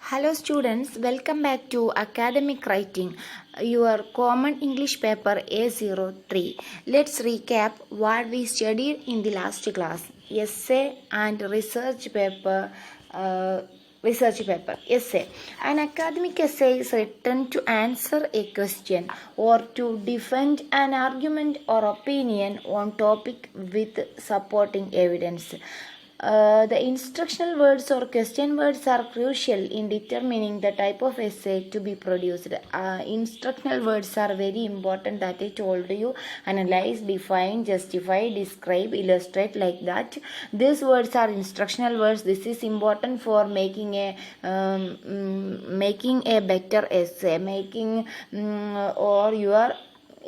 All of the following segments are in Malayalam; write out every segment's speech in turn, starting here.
Hello students, welcome back to Academic Writing, your common English paper A03. Let's recap what we studied in the last class. Essay and research paper. Essay. An academic essay is written to answer a question or to defend an argument or opinion on topic with supporting evidence. The instructional words or question words are crucial in determining the type of essay to be produced. Instructional words are very important, that I told you. Analyze, define, justify, describe, illustrate, like that. These words are instructional words. This is important for making a better essay, or your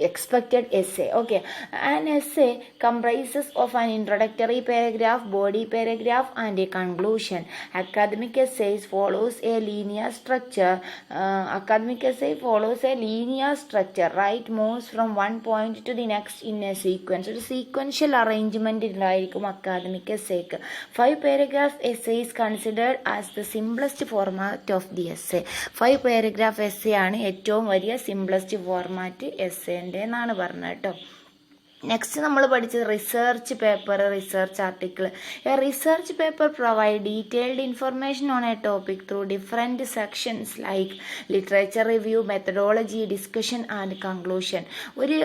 expected essay. Okay, an essay comprises of an introductory paragraph, body paragraph, and a conclusion. Academic essay follows a linear structure. Right, moves from one point to the next in a sequence. ഒരു sequential arrangement ഉണ്ടായിരിക്കും academic essay. 5 paragraph essay is considered as the simplest format of the essay. 5 paragraph essay ആണ് ഏറ്റവും വലിയ simplest format essay എന്നാണ് പറഞ്ഞത് കേട്ടോ. നെക്സ്റ്റ് നമ്മൾ പഠിച്ചത് research paper, research article. A research paper provide detailed information on A topic through different sections like literature review, methodology, discussion and conclusion. ഒരു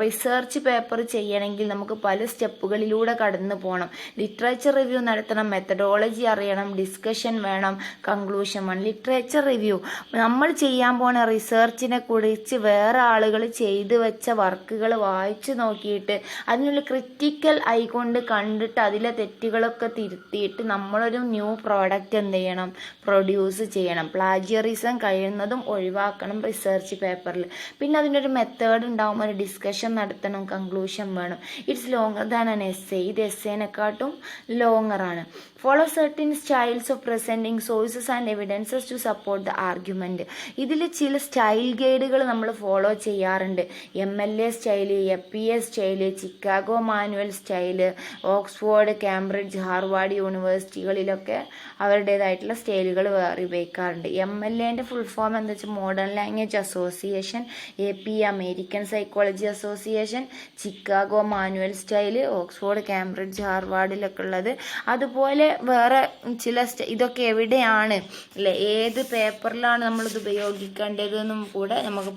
റിസർച്ച് പേപ്പർ ചെയ്യണമെങ്കിൽ നമുക്ക് പല സ്റ്റെപ്പുകളിലൂടെ കടന്നു പോകണം. ലിറ്ററേച്ചർ റിവ്യൂ നടത്തണം, മെത്തഡോളജി അറിയണം, ഡിസ്കഷൻ വേണം, കൺക്ലൂഷൻ വേണം. ലിറ്ററേച്ചർ റിവ്യൂ നമ്മൾ ചെയ്യാൻ പോണ റിസർച്ചിനെ കുറിച്ച് വേറെ ആളുകൾ ചെയ്തു വെച്ച വർക്കുകൾ വായിച്ചു നോക്കിയിട്ട് അതിനുള്ള ക്രിറ്റിക്കൽ കൊണ്ട് കണ്ടിട്ട് അതിലെ തെറ്റുകളൊക്കെ തിരുത്തിയിട്ട് നമ്മളൊരു ന്യൂ പ്രോഡക്റ്റ് എന്ത് ചെയ്യണം, പ്രൊഡ്യൂസ് ചെയ്യണം. പ്ലാജിയറിസം കഴിയുന്നതും ഒഴിവാക്കണം റിസർച്ച് പേപ്പറിൽ. പിന്നെ അതിനൊരു മെത്തേഡ് ഉണ്ടാവും, ഒരു ഡിസ്കഷൻ നടത്തണം, കൺക്ലൂഷൻ വേണം. It's longer than an essay. ഇത് എസ്സേനെക്കാട്ടും ലോങ്ങറാണ്. Follow certain styles of presenting sources and evidences to support the argument. ഇതിൽ ചില സ്റ്റൈൽ ഗൈഡുകൾ നമ്മൾ ഫോളോ ചെയ്യാറുണ്ട്. MLA style, FPA style, Chicago manual style, Oxford, Cambridge, Harvard യൂണിവേഴ്സിറ്റികളിലൊക്കെ അവരുടേതായിട്ടുള്ള സ്റ്റൈലുകൾ ഉപയോഗിക്കാറുണ്ട്. MLAൻ്റെ ഫുൾ ഫോം എന്താ വെച്ചാൽ modern language association, AP American psychology association, Chicago manual style, Oxford, Cambridge, ഹാർവാർഡിലൊക്കെ ഉള്ളത്. അതുപോലെ വേറെ ചില ഇതൊക്കെ എവിടെയാണ് അല്ലെ, ഏത് പേപ്പറിലാണ് നമ്മളിത് ഉപയോഗിക്കേണ്ടതെന്നും കൂടെ നമുക്ക്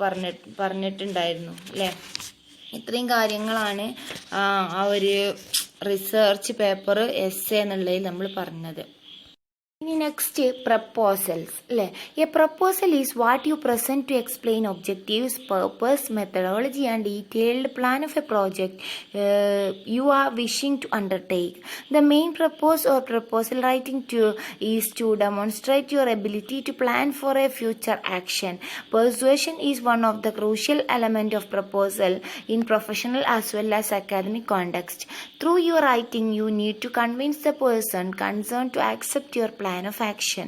പറഞ്ഞിട്ടുണ്ടായിരുന്നു അല്ലേ. ഇത്രയും കാര്യങ്ങളാണ് ആ ഒരു റിസർച്ച് പേപ്പർ എസ്സേ എന്നുള്ളതിൽ നമ്മൾ പറഞ്ഞത്. ഇനി നെക്സ്റ്റ് പ്രപ്പോസൽസ് അല്ലേ. A proposal is what you present to explain objectives, purpose, methodology and detailed plan of a project you are wishing to undertake. The main propose or proposal writing is to demonstrate your ability to plan for a future action. Persuasion is one of the crucial element of proposal in professional as well as academic context. Through your writing you need to convince the person concern to accept your plan of action.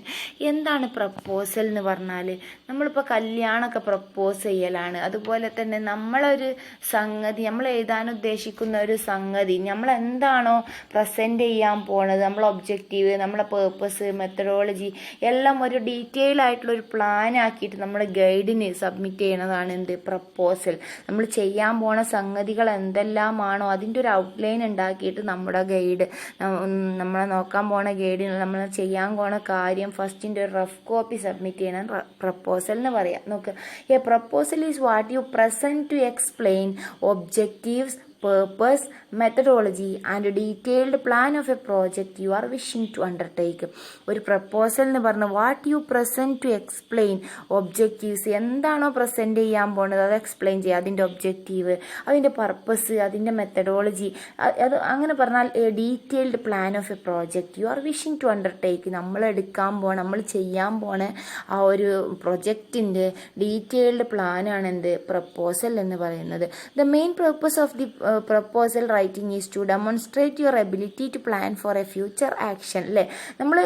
എന്താണ് പ്രപ്പോസൽ എന്ന് പറഞ്ഞാൽ, നമ്മളിപ്പോൾ കല്യാണമൊക്കെ പ്രപ്പോസ് ചെയ്യലാണ്. അതുപോലെ തന്നെ നമ്മളൊരു സംഗതി, നമ്മൾ എഴുതാൻ ഉദ്ദേശിക്കുന്ന ഒരു സംഗതി, നമ്മൾ എന്താണോ പ്രസൻറ്റ് ചെയ്യാൻ പോണത്, നമ്മളെ ഒബ്ജക്റ്റീവ്, നമ്മളെ പേർപ്പസ്, മെത്തഡോളജി എല്ലാം ഒരു ഡീറ്റെയിൽ ആയിട്ടുള്ളൊരു പ്ലാൻ ആക്കിയിട്ട് നമ്മൾ ഗൈഡിന് സബ്മിറ്റ് ചെയ്യണതാണ് എന്ത്, പ്രപ്പോസൽ. നമ്മൾ ചെയ്യാൻ പോണ സംഗതികൾ എന്തെല്ലാമാണോ അതിൻ്റെ ഒരു ഔട്ട്ലൈൻ ഉണ്ടാക്കിയിട്ട് നമ്മുടെ ഗൈഡ്, നമ്മളെ നോക്കാൻ പോണ ഗൈഡിന് നമ്മൾ ചെയ്യാൻ പോണ കാര്യം ഫസ്റ്റിൻ്റെ ഒരു റഫ് കോപ്പി സബ്മിറ്റ് ചെയ്യണം പ്രപ്പോസൽ എന്ന് പറയാം. നോക്ക്, a proposal is what you present to explain objectives, purpose, methodology and detailed plan of a project you are wishing to undertake. ഒരു പ്രപ്പോസൽ എന്ന് പറഞ്ഞാൽ what you present to explain objectives, എന്താണോ പ്രസന്റ് ചെയ്യാൻ പോണത് അത് എക്സ്പ്ലെയിൻ ചെയ്യുക. അതിൻ്റെ ഒബ്ജക്റ്റീവ്, അതിൻ്റെ പർപ്പസ്, അതിൻ്റെ മെത്തഡോളജി, അത് അങ്ങനെ പറഞ്ഞാൽ a detailed plan of a project you are wishing to undertake. നമ്മൾ ചെയ്യാൻ പോണ ആ ഒരു പ്രൊജക്റ്റിൻ്റെ ഡീറ്റെയിൽഡ് പ്ലാനാണ് എന്ത്, പ്രപ്പോസൽ എന്ന് പറയുന്നത്. The main purpose of the proposal writing is to demonstrate your ability to plan for a future action അല്ലേ. നമ്മൾ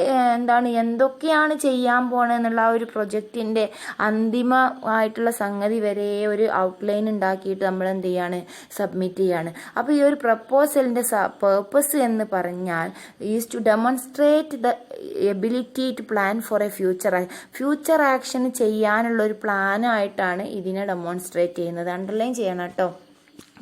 എന്തൊക്കെയാണ് ചെയ്യാൻ പോണെന്നുള്ള ആ ഒരു പ്രൊജക്റ്റിൻ്റെ അന്തിമമായിട്ടുള്ള സംഗതി വരെ ഒരു ഔട്ട്ലൈൻ ഉണ്ടാക്കിയിട്ട് നമ്മൾ എന്ത് ചെയ്യാണ്, സബ്മിറ്റ് ചെയ്യാണ്. അപ്പോൾ ഈ ഒരു പ്രപ്പോസലിൻ്റെ പേർപ്പസ് എന്ന് പറഞ്ഞാൽ is to demonstrate the ability to plan for a future action ചെയ്യാനുള്ള ഒരു പ്ലാനായിട്ടാണ് ഇതിനെ ഡെമോൺസ്ട്രേറ്റ് ചെയ്യുന്നത്. അണ്ടർലൈൻ ചെയ്യണം കേട്ടോ.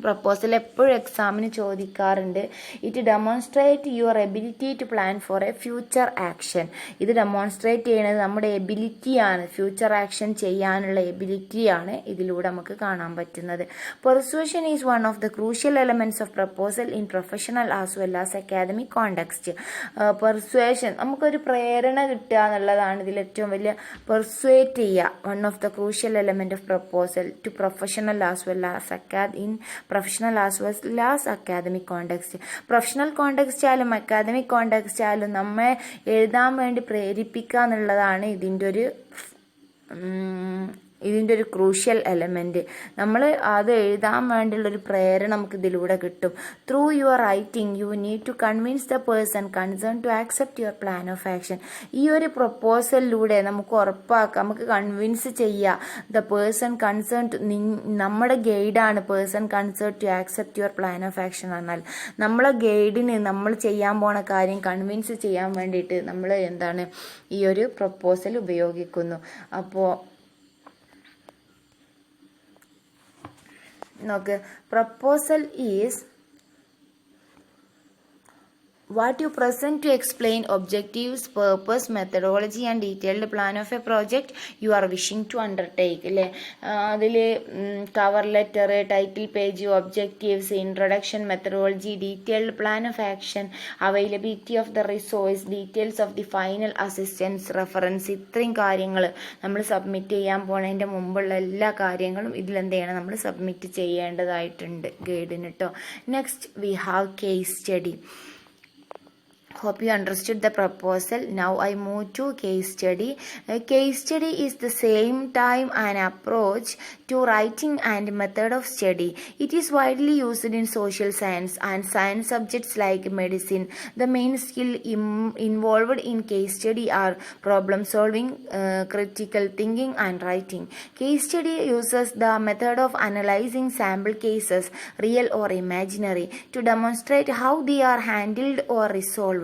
പ്രപ്പോസൽ എപ്പോഴും എക്സാമിന് ചോദിക്കാറുണ്ട്. It demonstrate your ability to plan for a future action. ഇത് ഡെമോൺസ്ട്രേറ്റ് ചെയ്യുന്നത് നമ്മുടെ എബിലിറ്റിയാണ്, ഫ്യൂച്ചർ ആക്ഷൻ ചെയ്യാനുള്ള എബിലിറ്റിയാണ് ഇതിലൂടെ നമുക്ക് കാണാൻ പറ്റുന്നത്. Persuasion is one of the crucial elements of proposal in professional as well as academic context. Persuasion നമുക്കൊരു പ്രേരണ കിട്ടുക എന്നുള്ളതാണ് ഇതിൽ ഏറ്റവും വലിയ. പെർsuade ചെയ്യുക, one of the crucial element of proposal to professional as well as in professional as well as academic context. Professional context ആയാലും അക്കാദമിക് കോണ്ടെക്സ്റ്റ് ആയാലും നമ്മെ എഴുതാൻ വേണ്ടി പ്രേരിപ്പിക്കുക എന്നുള്ളതാണ് ഇതിൻ്റെ ഒരു ക്രൂഷ്യൽ എലമെൻറ്റ്. നമ്മൾ അത് എഴുതാൻ വേണ്ടിയുള്ളൊരു പ്രേരണ നമുക്ക് ഇതിലൂടെ കിട്ടും. Through your writing you need to convince the person concern to accept your plan of action. ഈ ഒരു പ്രപ്പോസലിലൂടെ നമുക്ക് ഉറപ്പാക്കാം, നമുക്ക് കൺവിൻസ് ചെയ്യുക ദ പേഴ്സൺ കൺസേൺ ടു, നമ്മുടെ ഗൈഡാണ് person concern to accept your plan of action പറഞ്ഞാൽ നമ്മളെ ഗൈഡിന് നമ്മൾ ചെയ്യാൻ പോണ കാര്യം കൺവിൻസ് ചെയ്യാൻ വേണ്ടിയിട്ട് നമ്മൾ ഈ ഒരു പ്രപ്പോസൽ ഉപയോഗിക്കുന്നു. അപ്പോൾ നോക്ക്, proposal is what you present to explain objectives, purpose, methodology and detailed plan of a project you are wishing to undertake അല്ലേ. അതിൽ cover letter, title page, objectives, introduction, methodology, detailed plan of action, availability of the resource, details of the final assistance, reference, ഇത്രയും കാര്യങ്ങൾ നമ്മൾ സബ്മിറ്റ് ചെയ്യാൻ പോണതിൻ്റെ മുമ്പുള്ള എല്ലാ കാര്യങ്ങളും ഇതിലെന്ത് ചെയ്യണം, നമ്മൾ സബ്മിറ്റ് ചെയ്യേണ്ടതായിട്ടുണ്ട് ഗൈഡിന് കേട്ടോ. Next we have case study. Hope you understood the proposal. Now I move to case study. A case study is the same time an approach to writing and method of study. It is widely used in social science and science subjects like medicine. The main skill involved in case study are problem solving, critical thinking and writing. Case study uses the method of analyzing sample cases, real or imaginary, to demonstrate how they are handled or resolved.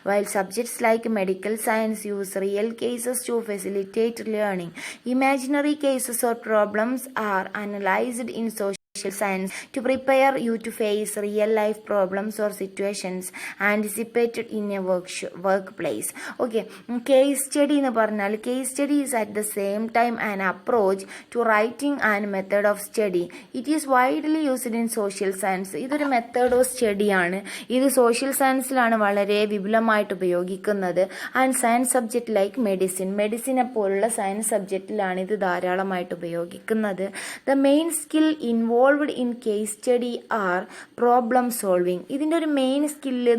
While subjects like medical science use real cases to facilitate learning, imaginary cases or problems are analyzed in social science to prepare you to face real life problems or situations anticipated in a workplace. Okay, case study എന്ന് പറഞ്ഞാൽ case study is at the same time an approach to writing and method of study. It is widely used in social science. ഇതൊരു മെത്തേഡ് ഓഫ് സ്റ്റഡിയാണ്. ഇത് സോഷ്യൽ സയൻസിലാണ് വളരെ വിപുലമായിട്ട് ഉപയോഗിക്കുന്നത്. ആൻഡ് സയൻസ് സബ്ജക്റ്റ് ലൈക്ക് മെഡിസിനെ പോലുള്ള സയൻസ് സബ്ജക്റ്റിലാണ് ഇത് ധാരാളമായിട്ട് ഉപയോഗിക്കുന്നത്. The main skill involved in case study are problem solving. ഇതിൻ്റെ ഒരു മെയിൻ സ്കില്ല്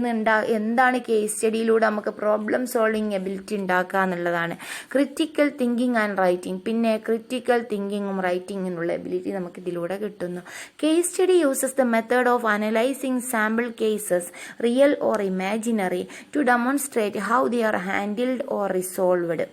എന്താണ് കേസ് സ്റ്റഡിയിലൂടെ നമുക്ക് പ്രോബ്ലം സോൾവിങ് എബിലിറ്റി ഉണ്ടാക്കുക എന്നുള്ളതാണ്. ക്രിറ്റിക്കൽ തിങ്കിങ് ആൻഡ് റൈറ്റിംഗ്, പിന്നെ ക്രിറ്റിക്കൽ തിങ്കിങ്ങും റൈറ്റിങ്ങിനുള്ള എബിലിറ്റി നമുക്ക് ഇതിലൂടെ കിട്ടുന്നു. Case study uses the method of analysing sample cases, real or imaginary, to demonstrate how they are handled or resolved.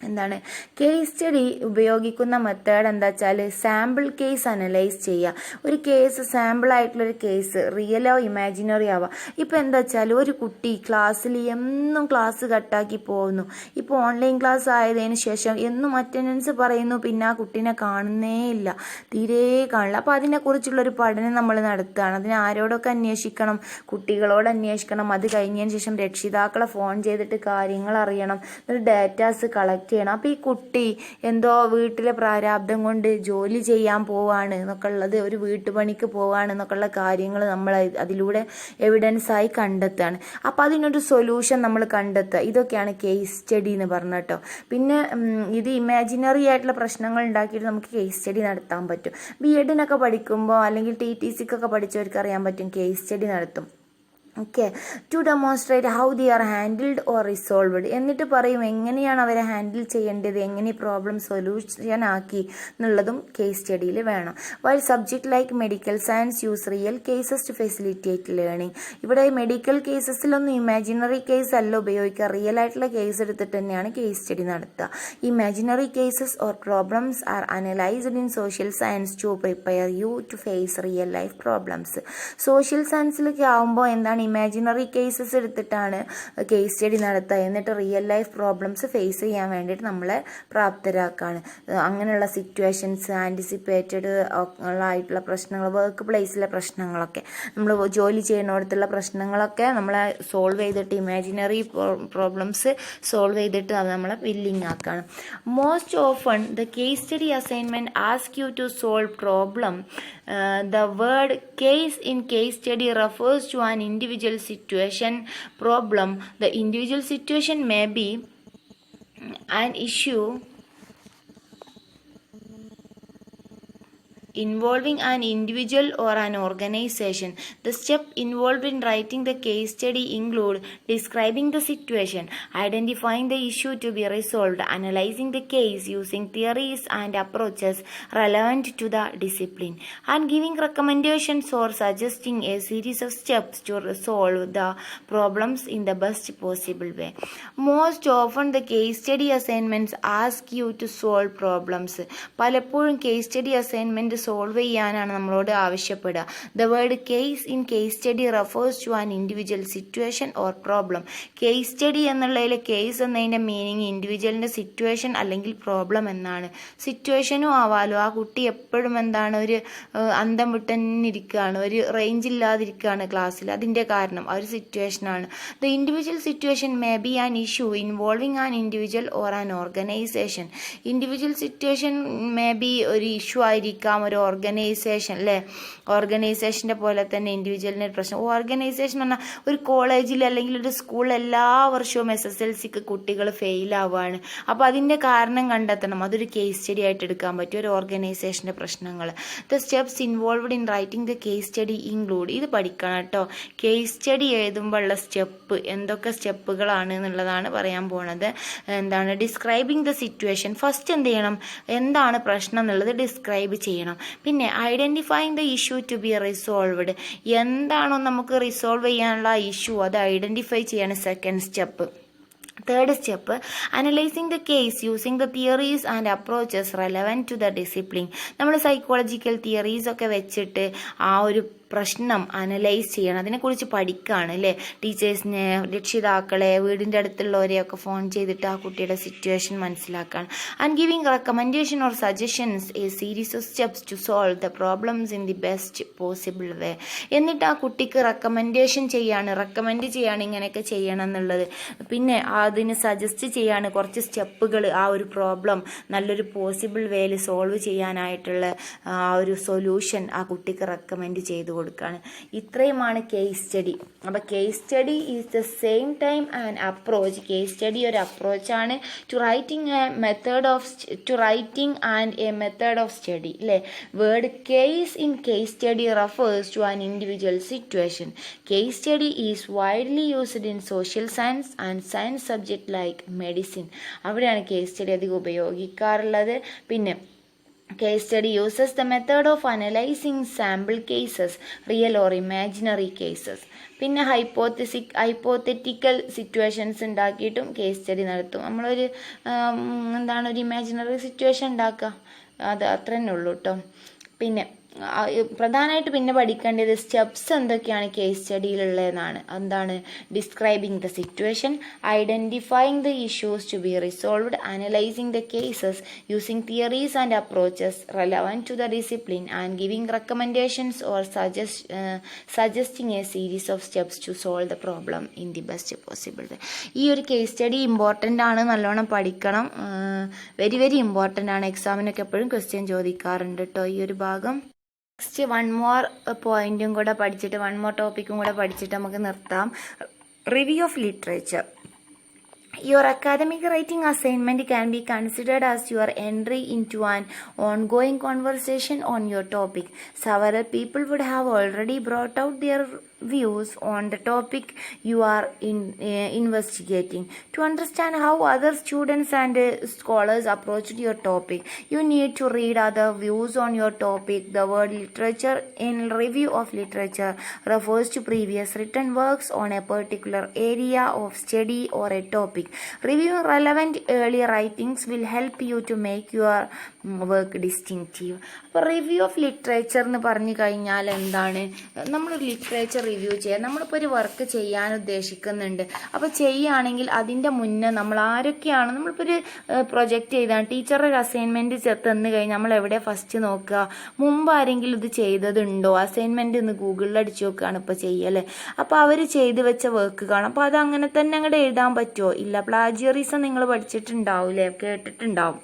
എന്താണ് കേസ് സ്റ്റഡി ഉപയോഗിക്കുന്ന മെത്തേഡ് എന്താ വെച്ചാൽ സാമ്പിൾ കേസ് അനലൈസ് ചെയ്യുക. ഒരു കേസ് സാമ്പിൾ ആയിട്ടുള്ളൊരു കേസ് റിയലോ ഇമാജിനറി ആവാം. ഇപ്പോൾ എന്താ വെച്ചാൽ ഒരു കുട്ടി ക്ലാസ്സിൽ എന്നും ക്ലാസ് കട്ടാക്കി പോകുന്നു. ഇപ്പോൾ ഓൺലൈൻ ക്ലാസ് ആയതിനു ശേഷം എന്നും അറ്റൻഡൻസ് പറയുന്നു, പിന്നെ ആ കുട്ടീനെ കാണുന്നേ ഇല്ല, തീരെ കാണില്ല. അപ്പോൾ അതിനെക്കുറിച്ചുള്ളൊരു പഠനം നമ്മൾ നടത്തുകയാണ്. അതിന് ആരോടൊക്കെ അന്വേഷിക്കണം? കുട്ടികളോട് അന്വേഷിക്കണം. അത് കഴിഞ്ഞതിന് ശേഷം രക്ഷിതാക്കളെ ഫോൺ ചെയ്തിട്ട് കാര്യങ്ങൾ അറിയണം, ഒരു ഡാറ്റാസ് കളക്ട് ചെയ്യണം. അപ്പോൾ ഈ കുട്ടി എന്തോ വീട്ടിലെ പ്രാരാബ്ദം കൊണ്ട് ജോലി ചെയ്യാൻ പോവാണ് എന്നൊക്കെ ഉള്ളത്, ഒരു വീട്ടുപണിക്ക് പോവാണ് എന്നൊക്കെ ഉള്ള കാര്യങ്ങൾ നമ്മൾ അതിലൂടെ എവിഡൻസായി കണ്ടെത്തുകയാണ്. അപ്പോൾ അതിനൊരു സൊല്യൂഷൻ നമ്മൾ കണ്ടെത്തുക. ഇതൊക്കെയാണ് കേസ് സ്റ്റഡി എന്ന് പറഞ്ഞ കേട്ടോ. പിന്നെ ഇത് ഇമാജിനറി ആയിട്ടുള്ള പ്രശ്നങ്ങൾ ഉണ്ടാക്കിയിട്ട് നമുക്ക് കേസ് സ്റ്റഡി നടത്താൻ പറ്റും. ബി എഡിനൊക്കെ പഠിക്കുമ്പോൾ അല്ലെങ്കിൽ TTCക്കൊക്കെ പഠിച്ചവർക്ക് അറിയാൻ പറ്റും, കേസ് സ്റ്റഡി നടത്തും. Okay, to demonstrate how they are handled or resolved. എന്നിട്ട് പറയും എങ്ങനെയാണ് അവരെ ഹാൻഡിൽ ചെയ്യേണ്ടത്, എങ്ങനെ പ്രോബ്ലം സൊല്യൂഷൻ ആക്കി എന്നുള്ളതും കേസ് സ്റ്റഡിയിൽ വേണം. While subject like medical science use real cases to facilitate learning. ഇവിടെ മെഡിക്കൽ കേസസിലൊന്നും ഇമാജിനറി കേസ് അല്ല ഉപയോഗിക്കുക, റിയൽ ആയിട്ടുള്ള കേസ് എടുത്തിട്ട് തന്നെയാണ് കേസ് സ്റ്റഡി നടത്തുക. Imaginary cases or problems are analysed in social science to prepare you to face real life problems. Social സയൻസിലൊക്കെ ആകുമ്പോൾ എന്താണ് ഇമാജിനറി കേസസ് എടുത്തിട്ടാണ് കേസ് സ്റ്റഡി നടത്തുക, എന്നിട്ട് റിയൽ ലൈഫ് പ്രോബ്ലംസ് ഫേസ് ചെയ്യാൻ വേണ്ടിയിട്ട് നമ്മളെ പ്രാപ്തരാക്കാണ്. അങ്ങനെയുള്ള സിറ്റുവേഷൻസ്, ആൻറ്റിസിപ്പേറ്റഡ് ആയിട്ടുള്ള പ്രശ്നങ്ങൾ, വർക്ക് പ്ലേസിലെ പ്രശ്നങ്ങളൊക്കെ, നമ്മൾ ജോലി ചെയ്യുന്നിടത്തുള്ള പ്രശ്നങ്ങളൊക്കെ നമ്മളെ സോൾവ് ചെയ്തിട്ട് ഇമാജിനറി പ്രോബ്ലംസ് സോൾവ് ചെയ്തിട്ട് അത് നമ്മളെ വില്ലിങ് ആക്കാണ്. Most often the case study assignment ask you to solve problem. The word case in case study refers to an individual situation problem. The individual situation may be an issue involving an individual or an organization. The steps involved in writing the case study include describing the situation, identifying the issue to be resolved, analyzing the case using theories and approaches relevant to the discipline, and giving recommendations or suggesting a series of steps to resolve the problems in the best possible way. Most often the case study assignments ask you to solve problems. പലപ്പോഴും കേസ് സ്റ്റഡി അസൈൻമെൻറ്റ് സോൾവ് ചെയ്യാനാണ് നമ്മളോട് ആവശ്യപ്പെടുക. The word case in case study refers to an individual situation or problem. Case study എന്നുള്ളതിൽ കേസ് എന്നതിൻ്റെ മീനിങ് ഇൻഡിവിജ്വലിൻ്റെ സിറ്റുവേഷൻ അല്ലെങ്കിൽ പ്രോബ്ലം എന്നാണ്. സിറ്റുവേഷനും ആവാലോ, ആ കുട്ടി എപ്പോഴും എന്താണ് ഒരു അന്തം വിട്ടന്നിരിക്കുകയാണ്, ഒരു റേഞ്ച് ഇല്ലാതിരിക്കുകയാണ് ക്ലാസ്സിൽ, അതിൻ്റെ കാരണം ആ ഒരു സിറ്റുവേഷനാണ്. The individual situation may be an issue involving an individual or an organisation. Individual situation may be ഒരു ഇഷ്യൂ ആയിരിക്കാം, ഒരു ഓർഗനൈസേഷൻ അല്ലേ, ഓർഗനൈസേഷൻ്റെ പോലെ തന്നെ ഇൻഡിവിജ്വലിൻ്റെ പ്രശ്നം. ഓർഗനൈസേഷൻ പറഞ്ഞാൽ ഒരു കോളേജിൽ അല്ലെങ്കിൽ ഒരു സ്കൂളിൽ എല്ലാ വർഷവും SSLCക്ക് കുട്ടികൾ ഫെയിലാവുകയാണ്, അപ്പോൾ അതിൻ്റെ കാരണം കണ്ടെത്തണം, അതൊരു കേസ് സ്റ്റഡി ആയിട്ട് എടുക്കാൻ പറ്റും, ഒരു ഓർഗനൈസേഷൻ്റെ പ്രശ്നങ്ങൾ. The steps involved in writing the case study include. ഇത് പഠിക്കണം കേട്ടോ, കേസ് സ്റ്റഡി എഴുതുമ്പോൾ ഉള്ള സ്റ്റെപ്പ്, എന്തൊക്കെ സ്റ്റെപ്പുകളാണ് എന്നുള്ളതാണ് പറയാൻ പോണത്. എന്താണ് ഡിസ്ക്രൈബിങ് ദ സിറ്റുവേഷൻ, ഫസ്റ്റ് എന്ത് ചെയ്യണം, എന്താണ് പ്രശ്നം എന്നുള്ളത് ഡിസ്ക്രൈബ് ചെയ്യണം. പിന്നെ identifying the issue to be resolved, എന്താണോ നമുക്ക് റിസോൾവ് ചെയ്യാനുള്ള ഇഷ്യൂ അത് ഐഡൻറ്റിഫൈ ചെയ്യാണ് second step. Third step analysing the case using the theories and approaches relevant to the discipline. നമ്മൾ സൈക്കോളജിക്കൽ തിയറീസൊക്കെ വെച്ചിട്ട് ആ ഒരു പ്രശ്നം അനലൈസ് ചെയ്യണം, അതിനെക്കുറിച്ച് പഠിക്കുകയാണ് അല്ലേ. ടീച്ചേഴ്സിനെ, രക്ഷിതാക്കളെ, വീടിൻ്റെ അടുത്തുള്ളവരെയൊക്കെ ഫോൺ ചെയ്തിട്ട് ആ കുട്ടിയുടെ സിറ്റുവേഷൻ മനസ്സിലാക്കുകയാണ്. And giving recommendation or suggestions a series of steps to solve the problems in the best possible way. എന്നിട്ട് ആ കുട്ടിക്ക് റെക്കമെൻഡ് ചെയ്യാണ് ഇങ്ങനെയൊക്കെ ചെയ്യണം എന്നുള്ളത്. പിന്നെ അതിന് സജസ്റ്റ് ചെയ്യാണ് കുറച്ച് സ്റ്റെപ്പുകൾ, ആ ഒരു പ്രോബ്ലം നല്ലൊരു പോസിബിൾ വേയിൽ സോൾവ് ചെയ്യാനായിട്ടുള്ള ആ ഒരു സൊല്യൂഷൻ ആ കുട്ടിക്ക് റെക്കമെൻഡ് ചെയ്തു കൊടുക്കുകയാണ്. ഇത്രയുമാണ് കേസ് സ്റ്റഡി. അപ്പോൾ case study is the same time and approach. Case study ഒരു അപ്രോച്ചാണ് to writing and a method of study അല്ലേ. Word case in case study refers to an individual situation. Case study is widely used in social science and science subject like medicine. അവിടെയാണ് കേസ് സ്റ്റഡി അധികം ഉപയോഗിക്കാറുള്ളത്. പിന്നെ case study uses the method of analyzing sample cases, real or imaginary cases. പിന്നെ ഹൈപ്പോത്തറ്റിക്കൽ സിറ്റുവേഷൻസ് ഉണ്ടാക്കിയിട്ടും കേസ് സ്റ്റഡി നടത്തും. നമ്മളൊരു ഒരു ഇമാജിനറി സിറ്റുവേഷൻ ഉണ്ടാക്കുക, അത് അത്ര തന്നെ ഉള്ളൂ കേട്ടോ. പിന്നെ പ്രധാനമായിട്ട് പിന്നെ പഠിക്കേണ്ടത് സ്റ്റെപ്സ് എന്തൊക്കെയാണ് കേസ് സ്റ്റഡിയിലുള്ളതെന്നാണ്. എന്താണ് describing the situation, identifying the issues to be resolved, analysing the cases using theories and approaches relevant to the discipline, and giving recommendations or suggesting a series of steps to solve the problem in the best possible way. ഈ ഒരു കേസ് സ്റ്റഡി ഇമ്പോർട്ടൻ്റ് ആണ്, നല്ലോണം പഠിക്കണം, വെരി വെരി ഇമ്പോർട്ടൻ്റ് ആണ്. എക്സാമിനൊക്കെ എപ്പോഴും ക്വസ്റ്റ്യൻ ചോദിക്കാറുണ്ട് കേട്ടോ ഈ ഒരു ഭാഗം. നെക്സ്റ്റ് വൺ മോർ പോയിന്റും കൂടെ പഠിച്ചിട്ട്, വൺ മോർ ടോപ്പിക്കും കൂടെ പഠിച്ചിട്ട് നമുക്ക് നിർത്താം. Review of literature. Your academic writing assignment can be considered as your entry into an ongoing conversation on your topic. Several people would have already brought out their views on the topic you are investigating. To understand how other students and scholars approached your topic, you need to read other views on your topic. The word literature in review of literature refers to previous written works on a particular area of study or a topic. Reviewing relevant early writings will help you to make your work distinctive. അപ്പോൾ റിവ്യൂ ഓഫ് ലിറ്ററേച്ചർ എന്ന് പറഞ്ഞു കഴിഞ്ഞാൽ എന്താണ്? നമ്മൾ ലിറ്ററേച്ചർ റിവ്യൂ ചെയ്യാൻ നമ്മളിപ്പോൾ ഒരു വർക്ക് ചെയ്യാൻ ഉദ്ദേശിക്കുന്നുണ്ട്. അപ്പോൾ ചെയ്യുകയാണെങ്കിൽ അതിൻ്റെ മുന്നേ നമ്മൾ ആരൊക്കെയാണ്, നമ്മളിപ്പോൾ ഒരു പ്രൊജക്റ്റ് ചെയ്താണ് ടീച്ചറുടെ ഒരു അസൈൻമെൻറ്റ് തന്നു കഴിഞ്ഞാൽ നമ്മൾ എവിടെ ഫസ്റ്റ് നോക്കുക? മുമ്പ് ആരെങ്കിലും ഇത് ചെയ്തതുണ്ടോ? അസൈൻമെൻറ്റ് ഒന്ന് ഗൂഗിളിൽ അടിച്ചു നോക്കുകയാണ് ഇപ്പോൾ ചെയ്യല്ലേ. അപ്പോൾ അവർ ചെയ്ത് വെച്ച വർക്ക് കാണാം. അപ്പോൾ അത് അങ്ങനെ തന്നെ അങ്ങോട്ട് എഴുതാൻ പറ്റുമോ? ഇല്ല. പ്ലാജിയറിസം നിങ്ങൾ പഠിച്ചിട്ടുണ്ടാവില്ലേ, കേട്ടിട്ടുണ്ടാവും.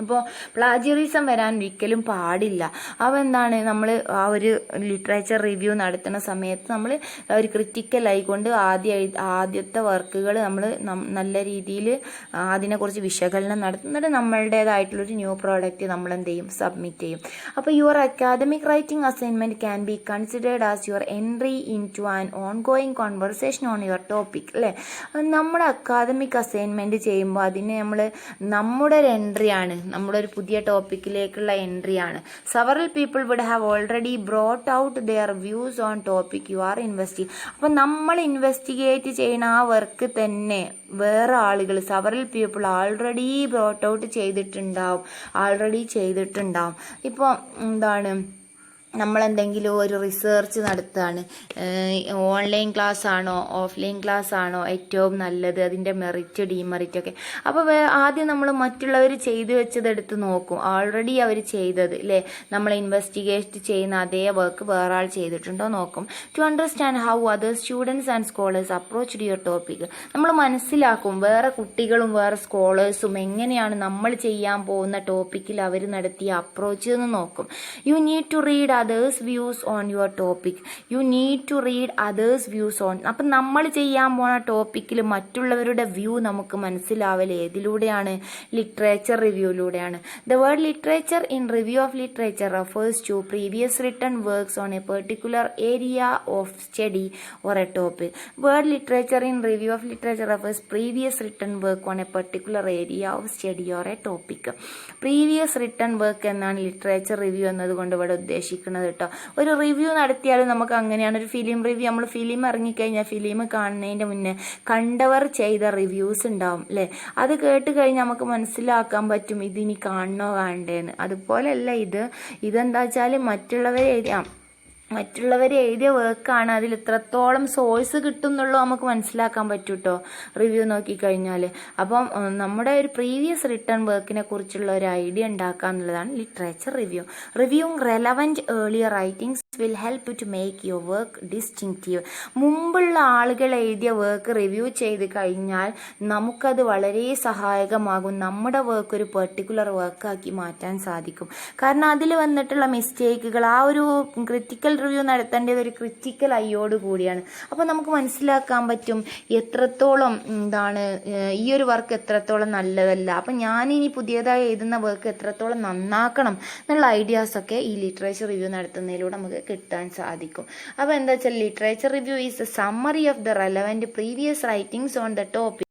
അപ്പോൾ പ്ലാജിയറിസം വരാൻ ഒരിക്കലും പാടില്ല. അപ്പോൾ എന്താണ്, നമ്മൾ ആ ഒരു ലിറ്ററേച്ചർ റിവ്യൂ നടത്തുന്ന സമയത്ത് നമ്മൾ ഒരു ക്രിറ്റിക്കൽ ആയിക്കൊണ്ട് ആദ്യത്തെ വർക്കുകൾ നമ്മൾ നല്ല രീതിയിൽ അതിനെക്കുറിച്ച് വിശകലനം നടത്തുന്നിട്ട് നമ്മളുടേതായിട്ടുള്ളൊരു ന്യൂ പ്രോഡക്റ്റ് നമ്മൾ എന്ത് ചെയ്യും, സബ്മിറ്റ് ചെയ്യും. അപ്പോൾ your academic writing assignment can be considered as your entry into an ongoing conversation on your topic അല്ലേ. നമ്മുടെ അക്കാദമിക് അസൈൻമെൻറ്റ് ചെയ്യുമ്പോൾ അതിന് നമ്മുടെ ഒരു എൻട്രിയാണ്, നമ്മുടെ ഒരു പുതിയ ടോപ്പിക്കിലേക്കുള്ള എൻട്രിയാണ്. Several people would have already brought out their views on topic you are investigate. അപ്പം നമ്മൾ ഇൻവെസ്റ്റിഗേറ്റ് ചെയ്യുന്ന ആ വർക്ക് തന്നെ വേറെ ആളുകൾ, several people already brought out ചെയ്തിട്ടുണ്ടാവും. ഇപ്പോൾ എന്താണ്, നമ്മളെന്തെങ്കിലും ഒരു റിസർച്ച് നടത്തുകയാണ്, ഓൺലൈൻ ക്ലാസ് ആണോ ഓഫ്ലൈൻ ക്ലാസ് ആണോ ഏറ്റവും നല്ലത്, അതിൻ്റെ മെറിറ്റ് ഡിമെറിറ്റ് ഒക്കെ. അപ്പോൾ ആദ്യം നമ്മൾ മറ്റുള്ളവർ ചെയ്തു വെച്ചതെടുത്ത് നോക്കും, ഓൾറെഡി അവർ ചെയ്തത് അല്ലേ, നമ്മൾ ഇൻവെസ്റ്റിഗേറ്റ് ചെയ്യുന്ന അതേ വർക്ക് വേറെ ആൾ ചെയ്തിട്ടുണ്ടോ നോക്കും. To understand how other students and scholars approached your topic, നമ്മൾ മനസ്സിലാക്കും വേറെ കുട്ടികളും വേറെ സ്കോളേഴ്സും എങ്ങനെയാണ് നമ്മൾ ചെയ്യാൻ പോകുന്ന ടോപ്പിക്കിൽ അവർ നടത്തിയ അപ്രോച്ച് എന്ന് നോക്കും. You need to read others views on your topic. You need to read others views on. അപ്പം നമ്മൾ ചെയ്യാൻ പോണ ടോപ്പിക്കിൽ മറ്റുള്ളവരുടെ വ്യൂ നമുക്ക് മനസ്സിലാവല് ഏതിലൂടെയാണ്? Literature റിവ്യൂയിലൂടെയാണ്. The word literature in review of literature refers to previous written works on a particular area of study or a topic. Word literature in review of literature refers previous written work on a particular area of study or a topic. Previous written work എന്നാണ് ലിറ്ററേച്ചർ റിവ്യൂ എന്നതുകൊണ്ട് ഇവിടെ ഉദ്ദേശിക്കുന്നത് കേട്ടോ. ഒരു റിവ്യൂ നടത്തിയാലും നമുക്ക് അങ്ങനെയാണ്. ഒരു ഫിലിം റിവ്യൂ, നമ്മൾ ഫിലിം ഇറങ്ങിക്കഴിഞ്ഞാൽ ഫിലിം കാണുന്നതിൻ്റെ മുന്നേ കണ്ടവർ ചെയ്ത റിവ്യൂസ് ഉണ്ടാവും അല്ലേ, അത് കേട്ട് കഴിഞ്ഞാൽ നമുക്ക് മനസ്സിലാക്കാൻ പറ്റും ഇതിനി കാണണോ വേണ്ടേന്ന്. അതുപോലെയല്ല ഇതെന്താ വെച്ചാൽ മറ്റുള്ളവർ എഴുതിയ വർക്കാണ്, അതിൽ ഇത്രത്തോളം സോഴ്സ് കിട്ടും എന്നുള്ളത് നമുക്ക് മനസ്സിലാക്കാൻ പറ്റും കേട്ടോ റിവ്യൂ നോക്കിക്കഴിഞ്ഞാൽ. അപ്പം നമ്മുടെ ഒരു പ്രീവിയസ് റിട്ടേൺ വർക്കിനെ കുറിച്ചുള്ള ഒരു ഐഡിയ ഉണ്ടാക്കുക എന്നുള്ളതാണ് literature review. Reviewing relevant earlier writings will help to make your work distinctive. മുമ്പുള്ള ആളുകൾ എഴുതിയ വർക്ക് റിവ്യൂ ചെയ്ത് കഴിഞ്ഞാൽ നമുക്കത് വളരെ സഹായകമാകും. നമ്മുടെ വർക്ക് ഒരു പെർട്ടിക്കുലർ വർക്കാക്കി മാറ്റാൻ സാധിക്കും. കാരണം അതിൽ വന്നിട്ടുള്ള മിസ്റ്റേക്കുകൾ, ആ ഒരു ക്രിറ്റിക്കൽ റിവ്യൂ നടത്തേണ്ടത് ഒരു ക്രിറ്റിക്കൽ ഐയോട് കൂടിയാണ്. അപ്പോൾ നമുക്ക് മനസ്സിലാക്കാൻ പറ്റും എത്രത്തോളം ഈ ഒരു വർക്ക് എത്രത്തോളം നല്ലതല്ല, അപ്പം ഞാനിനി പുതിയതായി എഴുതുന്ന വർക്ക് എത്രത്തോളം നന്നാക്കണം എന്നുള്ള ഐഡിയാസൊക്കെ ഈ ലിറ്ററേച്ചർ റിവ്യൂ നടത്തുന്നതിലൂടെ നമുക്ക് കിട്ടാൻ സാധിക്കും. അപ്പോൾ എന്താ വെച്ചാൽ literature review is A summary of the relevant previous writings on the topic.